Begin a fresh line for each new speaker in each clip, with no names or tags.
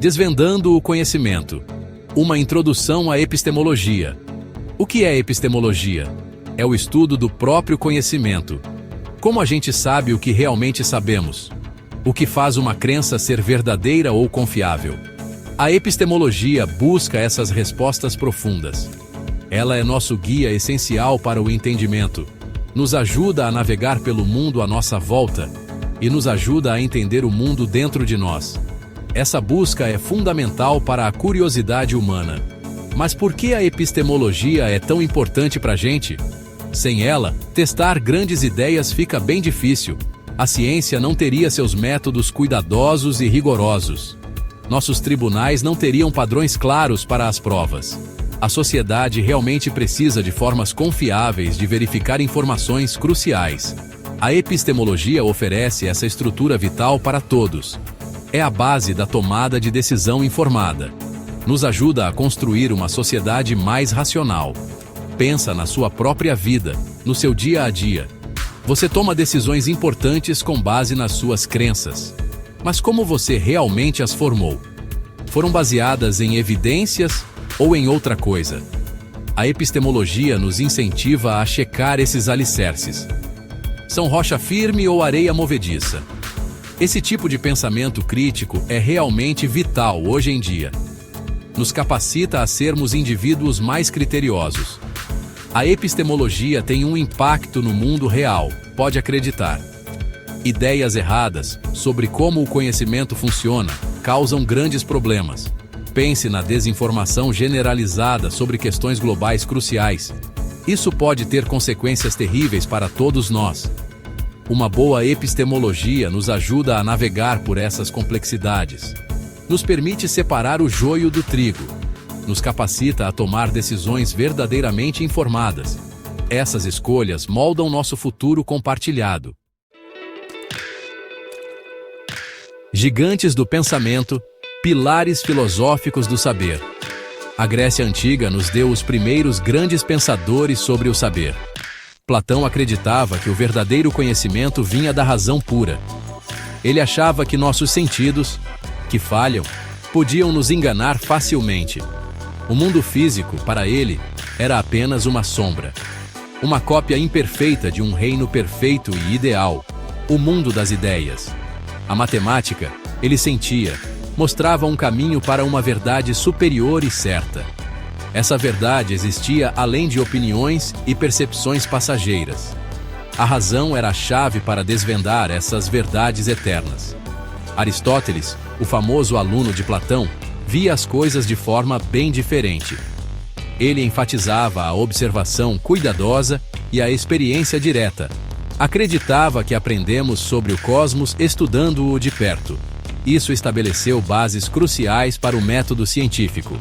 Desvendando o conhecimento. Uma introdução à epistemologia. O que é epistemologia? É o estudo do próprio conhecimento. Como a gente sabe o que realmente sabemos? O que faz uma crença ser verdadeira ou confiável? A epistemologia busca essas respostas profundas. Ela é nosso guia essencial para o entendimento. Nos ajuda a navegar pelo mundo à nossa volta e nos ajuda a entender o mundo dentro de nós. Essa busca é fundamental para a curiosidade humana. Mas por que a epistemologia é tão importante para a gente? Sem ela, testar grandes ideias fica bem difícil. A ciência não teria seus métodos cuidadosos e rigorosos. Nossos tribunais não teriam padrões claros para as provas. A sociedade realmente precisa de formas confiáveis de verificar informações cruciais. A epistemologia oferece essa estrutura vital para todos. É a base da tomada de decisão informada. Nos ajuda a construir uma sociedade mais racional. Pensa na sua própria vida, no seu dia a dia. Você toma decisões importantes com base nas suas crenças. Mas como você realmente as formou? Foram baseadas em evidências ou em outra coisa? A epistemologia nos incentiva a checar esses alicerces. São rocha firme ou areia movediça? Esse tipo de pensamento crítico é realmente vital hoje em dia. Nos capacita a sermos indivíduos mais criteriosos. A epistemologia tem um impacto no mundo real, pode acreditar. Ideias erradas sobre como o conhecimento funciona causam grandes problemas. Pense na desinformação generalizada sobre questões globais cruciais. Isso pode ter consequências terríveis para todos nós. Uma boa epistemologia nos ajuda a navegar por essas complexidades. Nos permite separar o joio do trigo. Nos capacita a tomar decisões verdadeiramente informadas. Essas escolhas moldam nosso futuro compartilhado. Gigantes do pensamento, pilares filosóficos do saber. A Grécia Antiga nos deu os primeiros grandes pensadores sobre o saber. Platão acreditava que o verdadeiro conhecimento vinha da razão pura. Ele achava que nossos sentidos, que falham, podiam nos enganar facilmente. O mundo físico, para ele, era apenas uma sombra. Uma cópia imperfeita de um reino perfeito e ideal, o mundo das ideias. A matemática, ele sentia, mostrava um caminho para uma verdade superior e certa. Essa verdade existia além de opiniões e percepções passageiras. A razão era a chave para desvendar essas verdades eternas. Aristóteles, o famoso aluno de Platão, via as coisas de forma bem diferente. Ele enfatizava a observação cuidadosa e a experiência direta. Acreditava que aprendemos sobre o cosmos estudando-o de perto. Isso estabeleceu bases cruciais para o método científico.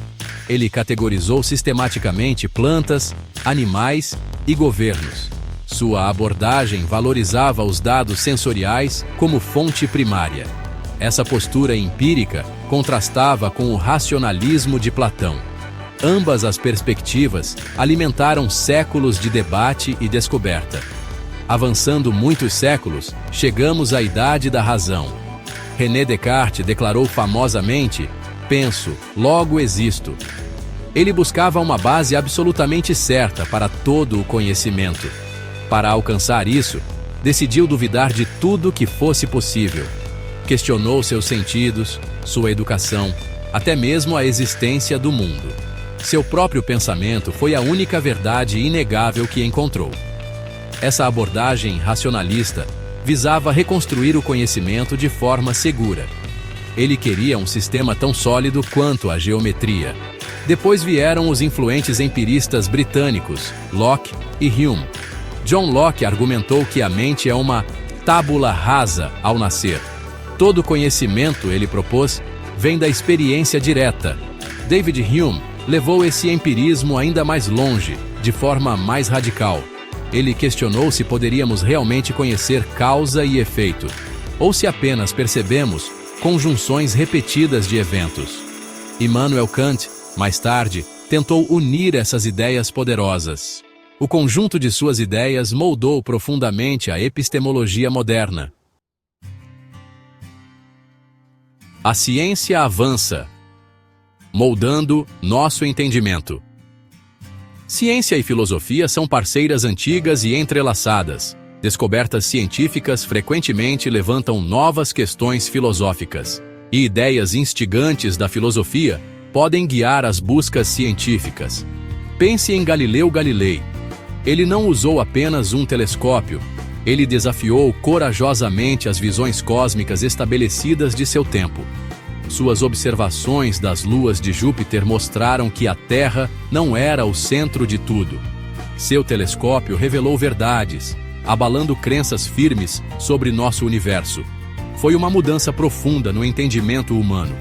Ele categorizou sistematicamente plantas, animais e governos. Sua abordagem valorizava os dados sensoriais como fonte primária. Essa postura empírica contrastava com o racionalismo de Platão. Ambas as perspectivas alimentaram séculos de debate e descoberta. Avançando muitos séculos, chegamos à idade da razão. René Descartes declarou famosamente: "Penso, logo existo." Ele buscava uma base absolutamente certa para todo o conhecimento. Para alcançar isso, decidiu duvidar de tudo que fosse possível. Questionou seus sentidos, sua educação, até mesmo a existência do mundo. Seu próprio pensamento foi a única verdade inegável que encontrou. Essa abordagem racionalista visava reconstruir o conhecimento de forma segura. Ele queria um sistema tão sólido quanto a geometria. Depois vieram os influentes empiristas britânicos, Locke e Hume. John Locke argumentou que a mente é uma tábula rasa ao nascer. Todo conhecimento, ele propôs, vem da experiência direta. David Hume levou esse empirismo ainda mais longe, de forma mais radical. Ele questionou se poderíamos realmente conhecer causa e efeito, ou se apenas percebemos conjunções repetidas de eventos. Immanuel Kant, mais tarde, tentou unir essas ideias poderosas. O conjunto de suas ideias moldou profundamente a epistemologia moderna. A ciência avança, moldando nosso entendimento. Ciência e filosofia são parceiras antigas e entrelaçadas. Descobertas científicas frequentemente levantam novas questões filosóficas, e ideias instigantes da filosofia podem guiar as buscas científicas. Pense em Galileu Galilei. Ele não usou apenas um telescópio, ele desafiou corajosamente as visões cósmicas estabelecidas de seu tempo. Suas observações das luas de Júpiter mostraram que a Terra não era o centro de tudo. Seu telescópio revelou verdades, abalando crenças firmes sobre nosso universo. Foi uma mudança profunda no entendimento humano.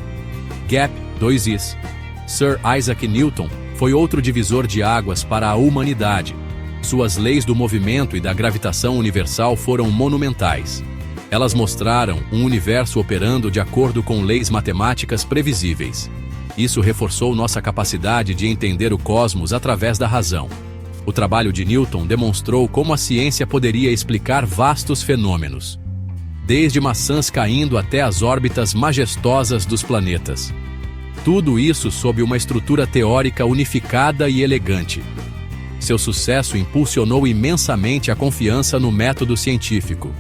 Gap, 2is. Sir Isaac Newton foi outro divisor de águas para a humanidade. Suas leis do movimento e da gravitação universal foram monumentais. Elas mostraram um universo operando de acordo com leis matemáticas previsíveis. Isso reforçou nossa capacidade de entender o cosmos através da razão. O trabalho de Newton demonstrou como a ciência poderia explicar vastos fenômenos, desde maçãs caindo até as órbitas majestosas dos planetas. Tudo isso sob uma estrutura teórica unificada e elegante. Seu sucesso impulsionou imensamente a confiança no método científico.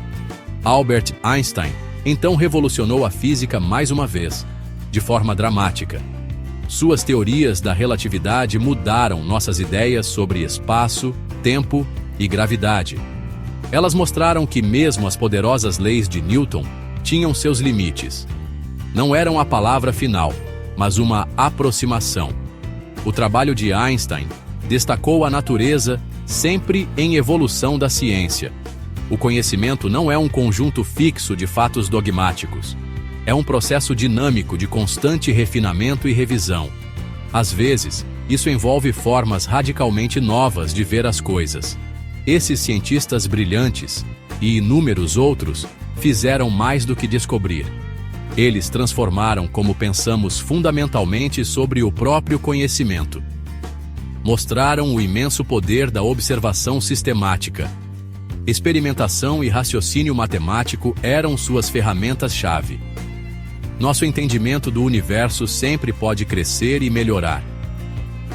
Albert Einstein então revolucionou a física mais uma vez, de forma dramática. Suas teorias da relatividade mudaram nossas ideias sobre espaço, tempo e gravidade. Elas mostraram que mesmo as poderosas leis de Newton tinham seus limites. Não eram a palavra final, mas uma aproximação. O trabalho de Einstein destacou a natureza sempre em evolução da ciência. O conhecimento não é um conjunto fixo de fatos dogmáticos. É um processo dinâmico de constante refinamento e revisão. Às vezes, isso envolve formas radicalmente novas de ver as coisas. Esses cientistas brilhantes, e inúmeros outros, fizeram mais do que descobrir. Eles transformaram como pensamos fundamentalmente sobre o próprio conhecimento. Mostraram o imenso poder da observação sistemática. Experimentação e raciocínio matemático eram suas ferramentas-chave. Nosso entendimento do universo sempre pode crescer e melhorar.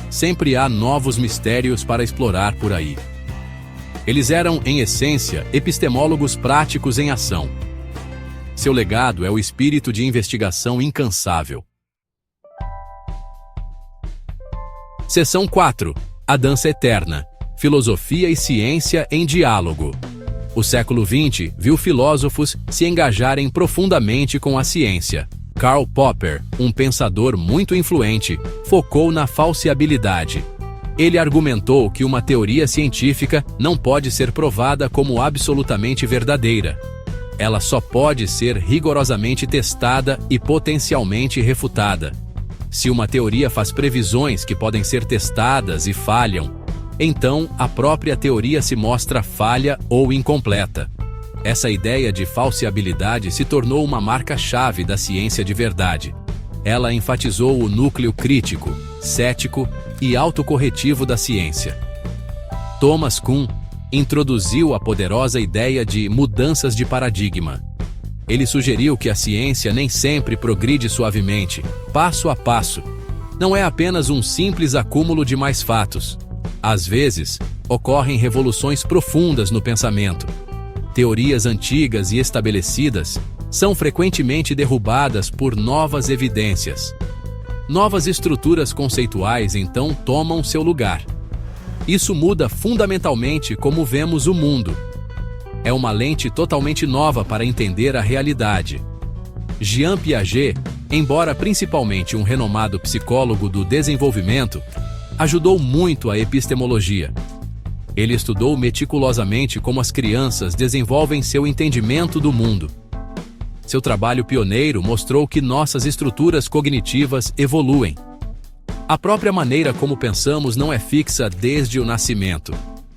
Sempre há novos mistérios para explorar por aí. Eles eram, em essência, epistemólogos práticos em ação. Seu legado é o espírito de investigação incansável. Seção 4. A dança eterna. Filosofia e ciência em diálogo. O século XX viu filósofos se engajarem profundamente com a ciência. Karl Popper, um pensador muito influente, focou na falseabilidade. Ele argumentou que uma teoria científica não pode ser provada como absolutamente verdadeira. Ela só pode ser rigorosamente testada e potencialmente refutada. Se uma teoria faz previsões que podem ser testadas e falham, então a própria teoria se mostra falha ou incompleta. Essa ideia de falseabilidade se tornou uma marca-chave da ciência de verdade. Ela enfatizou o núcleo crítico, cético e autocorretivo da ciência. Thomas Kuhn introduziu a poderosa ideia de mudanças de paradigma. Ele sugeriu que a ciência nem sempre progride suavemente, passo a passo. Não é apenas um simples acúmulo de mais fatos. Às vezes, ocorrem revoluções profundas no pensamento. Teorias antigas e estabelecidas são frequentemente derrubadas por novas evidências. Novas estruturas conceituais então tomam seu lugar. Isso muda fundamentalmente como vemos o mundo. É uma lente totalmente nova para entender a realidade. Jean Piaget, embora principalmente um renomado psicólogo do desenvolvimento, ajudou muito a epistemologia. Ele estudou meticulosamente como as crianças desenvolvem seu entendimento do mundo. Seu trabalho pioneiro mostrou que nossas estruturas cognitivas evoluem. A própria maneira como pensamos não é fixa desde o nascimento.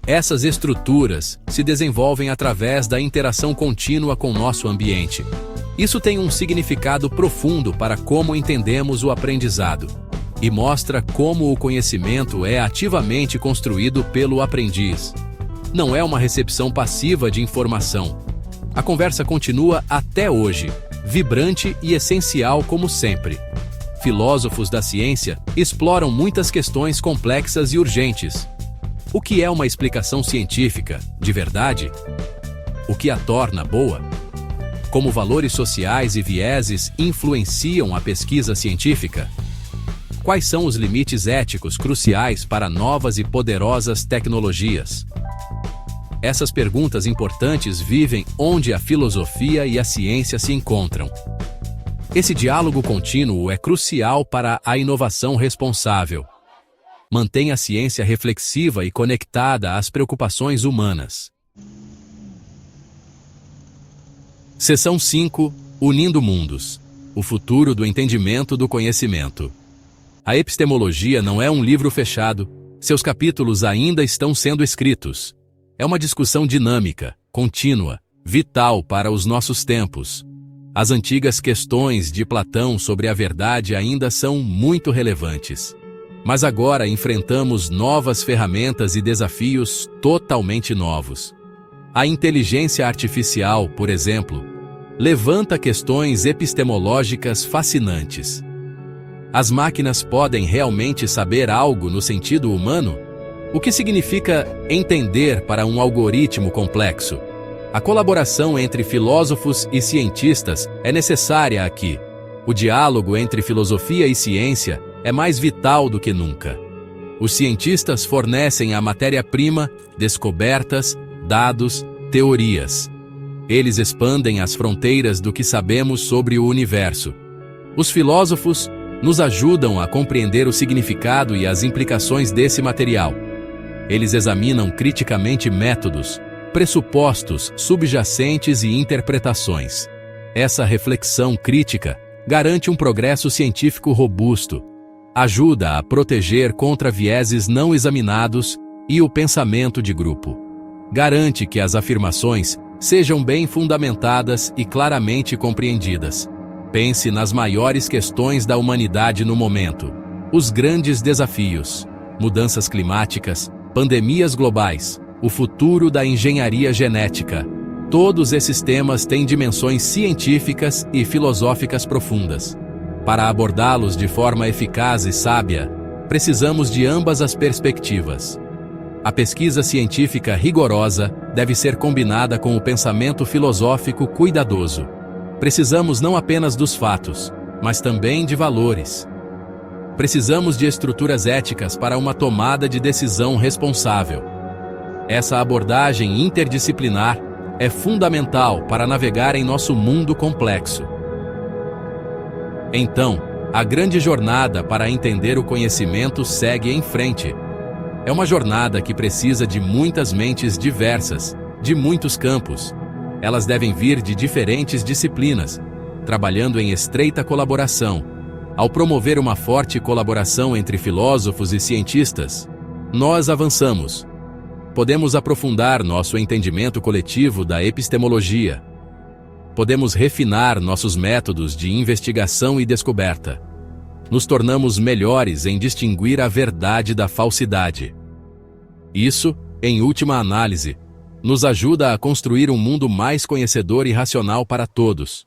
Essas estruturas se desenvolvem através da interação contínua com nosso ambiente. Isso tem um significado profundo para como entendemos o aprendizado e mostra como o conhecimento é ativamente construído pelo aprendiz. Não é uma recepção passiva de informação. A conversa continua até hoje, vibrante e essencial como sempre. Filósofos da ciência exploram muitas questões complexas e urgentes. O que é uma explicação científica, de verdade? O que a torna boa? Como valores sociais e vieses influenciam a pesquisa científica? Quais são os limites éticos cruciais para novas e poderosas tecnologias? Essas perguntas importantes vivem onde a filosofia e a ciência se encontram. Esse diálogo contínuo é crucial para a inovação responsável. Mantém a ciência reflexiva e conectada às preocupações humanas. Seção 5. Unindo mundos. O futuro do entendimento do conhecimento. A epistemologia não é um livro fechado, seus capítulos ainda estão sendo escritos. É uma discussão dinâmica, contínua, vital para os nossos tempos. As antigas questões de Platão sobre a verdade ainda são muito relevantes. Mas agora enfrentamos novas ferramentas e desafios totalmente novos. A inteligência artificial, por exemplo, levanta questões epistemológicas fascinantes. As máquinas podem realmente saber algo no sentido humano? O que significa entender para um algoritmo complexo? A colaboração entre filósofos e cientistas é necessária aqui. O diálogo entre filosofia e ciência é mais vital do que nunca. Os cientistas fornecem a matéria-prima, descobertas, dados, teorias. Eles expandem as fronteiras do que sabemos sobre o universo. Os filósofos nos ajudam a compreender o significado e as implicações desse material. Eles examinam criticamente métodos, pressupostos subjacentes e interpretações. Essa reflexão crítica garante um progresso científico robusto, ajuda a proteger contra vieses não examinados e o pensamento de grupo. Garante que as afirmações sejam bem fundamentadas e claramente compreendidas. Pense nas maiores questões da humanidade no momento. Os grandes desafios: mudanças climáticas, pandemias globais, o futuro da engenharia genética. Todos esses temas têm dimensões científicas e filosóficas profundas. Para abordá-los de forma eficaz e sábia, precisamos de ambas as perspectivas. A pesquisa científica rigorosa deve ser combinada com o pensamento filosófico cuidadoso. Precisamos não apenas dos fatos, mas também de valores. Precisamos de estruturas éticas para uma tomada de decisão responsável. Essa abordagem interdisciplinar é fundamental para navegar em nosso mundo complexo. Então, a grande jornada para entender o conhecimento segue em frente. É uma jornada que precisa de muitas mentes diversas, de muitos campos. Elas devem vir de diferentes disciplinas, trabalhando em estreita colaboração. Ao promover uma forte colaboração entre filósofos e cientistas, nós avançamos. Podemos aprofundar nosso entendimento coletivo da epistemologia. Podemos refinar nossos métodos de investigação e descoberta. Nos tornamos melhores em distinguir a verdade da falsidade. Isso, em última análise, nos ajuda a construir um mundo mais conhecedor e racional para todos.